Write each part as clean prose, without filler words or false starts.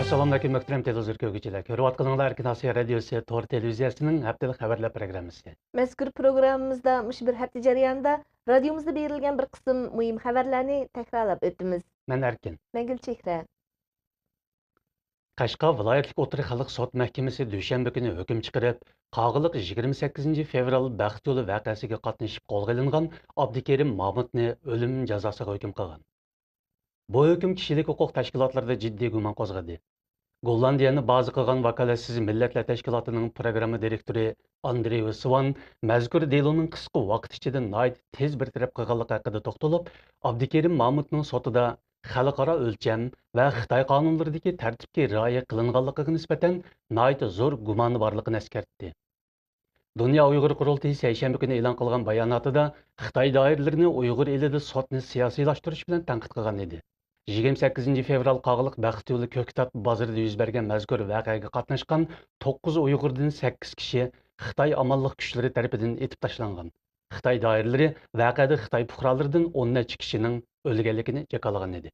Assalamu alaykum muhtaram televizor ko'rguvchilar. Ko'rib atqaninglar Erkin Osiyo radiosi Tor televiziyasining haftalik xabarlar programmasi. Mazkur programmamizda mush bir hafta jarayonida radiomizda berilgan bir qism muhim xabarlarni takrorlab o'tamiz. Men Erkin. Men Gulchehra. Qashqar viloyatlik o'rta xalq sud mahkamasi dushanba kuni hukm chiqarib, qog'iliq 28 fevral Baxt yo'li voqeasiga qatnashib qo'lga olingan Abdukerim Mahmudni o'lim jazosiga hukm qilgan. Bu hukm kishilik huquq tashkilotlarida jiddiy gumon qo'zg'adi. Gollandiyani bazi qilgan vakolatsiz millatlar tashkilotining programma direktori Andrey Svan mazkur deloning qisqa vaqt ichida tez bir taraf qilganligi haqida to'xtalib, Abdukerim Mahmudning sotida xalqaro o'lcham va Xitoy qonunlaridagi tartibga rioya qilinganligiga nisbatan zo'r gumoni borligini eskartdi. Dünya Uyg'ur qurultiyi seshanba kuni e'lon qilgan bayonotida Xitoy doiralarini Uyg'ur elida sotni siyosiylashtirish bilan tanqid qilgan edi. 28 fevral qog'iliq Baxt yo'li Ko'ktat bozorida yuz bergan mazkur voqeaga qatnashgan 9 Uyg'urdan 8 kishi Xitoy amonlik kuchlari tomonidan etib tashlangan. Xitoy doiralari voqeada Xitoy fuqarolaridan 10 necha kishining o'lganligini jakalagan edi.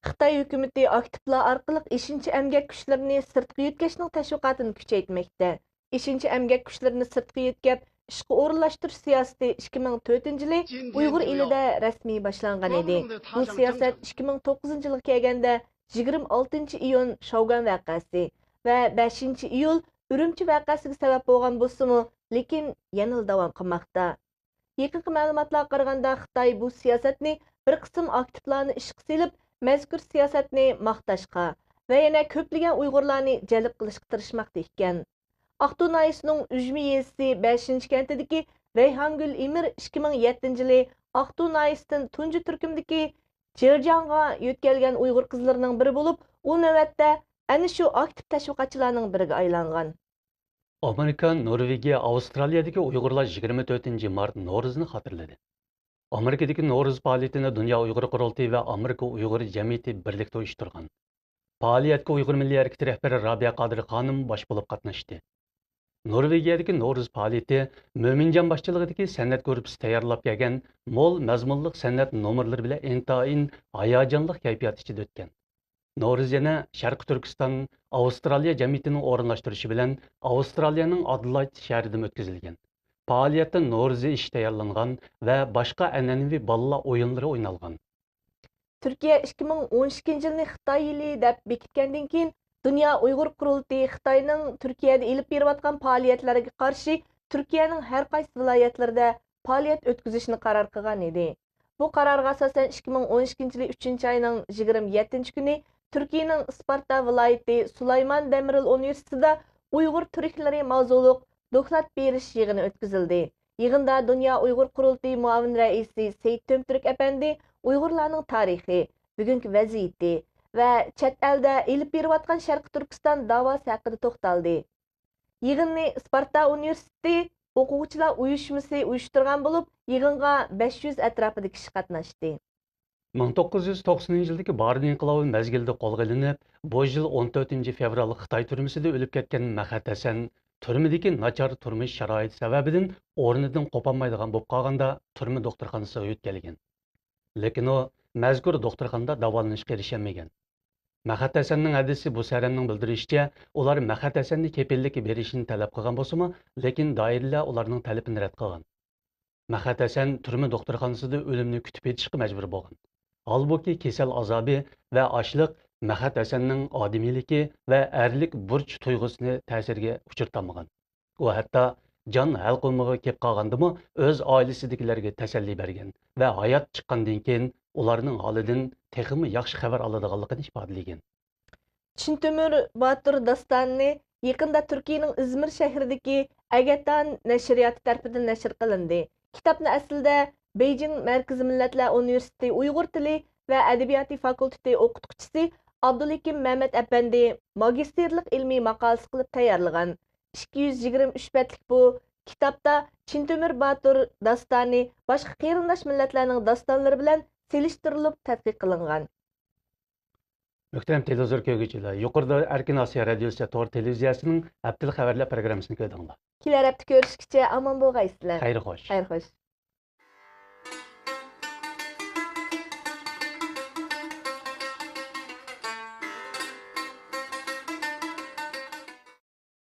Xitoy hukumati aktivlar orqali ishinchi emgak kuchlarini sirtqa yetkazishning tashviqotini kuchaytirmoqda. Ishinchi emgak kuchlarini sirtqa yetkazib ishga o'rinlashtirish siyosati 2004-yili Uyg'ur elida rasmiy boshlangan edi. Bu siyosat 2009-yilga kelganda 26-iyun Shougan voqeasi va 5-iyul Urumchi voqeasiga sabab bo'lgan bo'lsa-mu, lekin yana davom qilmoqda. Yaqinqi ma'lumotlarga qaraganda Xitoy bu siyosatni bir qism aktivlarni ishga selib, mazkur siyosatni maqtashga va yana ko'plagan Uyg'urlarni jalb qilishga tirishmoqda ekan. Aqtu nayisining Ujmi yezisi 5-kentidagi Rayhongul Emir 2007-yili Aqtu nayisidan tunji turkumdagi Jerjanga yo'tkalgan Uyg'ur qizlarining biri bo'lib, u navbatda ana shu aktiv tashviqotchilarning biriga aylangan. Amerika, Norvegiya, Avstraliyadagi Uyg'urlar 24 mart Navro'zni xotirladi. Amerikadagi Navro'z faoliyatini Dunyo Uyg'ur qurultiyi va Amerika Uyg'ur jamiyati birlikda uyushtirgan. Faoliyatga Uyg'ur milliy harakati rahbari Rabia Qodir xonim bosh bo'lib qatnashdi. Norvegiyadagi Navro'z faoliyati Mo'minjon boshchiligidagi san'at guruhi tayyorlab kelgan mo'l mazmunli san'at nomerlari bilan intayin hayajonli kayfiyat ichida o'tgan. Navro'z yana Sharq Turkiston Avstraliya jamiyatining o'rinlashtirishi bilan Avstraliyaning Adelaide shahrida o'tkazilgan. Faoliyatda Navro'z ish tayyorlangan va boshqa an'anaviy bolalar o'yinlari o'ynalgan. Turkiya 2012-yilni Xitoy yili deb bekitgandan keyin Dünya Uyg'ur qurultiyi Xitoyning Turkiyada elib berayotgan faoliyatlarga qarshi Turkiyaning har qaysi viloyatlarida faoliyat o'tkazishni qaror qilgan edi. Bu qarorga asosan 2012-yili 3-oyning 27-kuni Turkiyaning Isparta viloyati Sulaymon Demirel universitetida Uyg'ur turiklari mavzuliq doklad berish yig'ini o'tkazildi. Yig'inda Dünya Uyg'ur qurultiyi muavin raisi Seyit Tömtürk apandi Uyg'urlarning tarixi, bugungi vaziyati va chet elda elib berayotgan Sharq Turkiston da'vosi haqida to'xtaldi. Yig'inni Isparta universiteti o'quvchilar uyushmasi uyushtirgan bo'lib, yig'inga 500 atrofida kishi qatnashdi. 1990-yildagi Barin inqilobi mezgilida qo'lga olinib, bu yil 14 fevral Xitoy turmasida o'lib ketgan Mahat Hasan turmadagi nachar turmush sharoiti sababidan o'rnidan qo'polmaydigan bo'lib qolganda turma doktorxonasiga yetkazilgan. Lekin u mazkur doktorxonada davolanishga erishamagan. Mahat Hasanning hadisi bu saranning bildirishicha, ular Mahat Hasanni kepillik berishini talab qilgan bo'lsa-mu, lekin doiralar ularning talabini rad qilgan. Mahat Hasan turma doktorxonasida o'limni kutib yetishga majbur bo'lgan. Halbuki kasal azobi va ochliq Mahat Hasanning odimiyligi va erlik burch tuyg'usini ta'sirga uchirtamagan. U hatto jon hal qilmoqqa kelib qolgandimi, o'z oilasidagilarga tasalli bergan va hayot chiqqandan keyin ularning holidan texmi yaxshi xabar oladiganligini ifodalagan. Chintemir Batur dastanini yaqinda Turkiyaning Izmir shahridagi Agatan nashriyati tomonidan nashr qilindi. Kitobni aslida Beijing Markaziy Millatlar Universiteti Uyg'ur tili va adabiyoti fakulteti o'qituvchisi Abdulhakim Mehmet apandi magisterlik ilmiy maqolasi qilib tayyorlagan. 223 betlik bu kitobda Chintemir Batur dastani boshqa qarindosh millatlarning dastonlari bilan selishtirilib tadqiq qilingan. Muhtaram televizor ko'rguvchilar, yuqorida Erkin Osiyo radiosi Tor televiziyasining haftalik xabarlar programmasini ko'rdinglar. Kelar hafta ko'rishguncha omon bo'lg'aysizlar. Xayr xo'sh. Xayr xo'sh.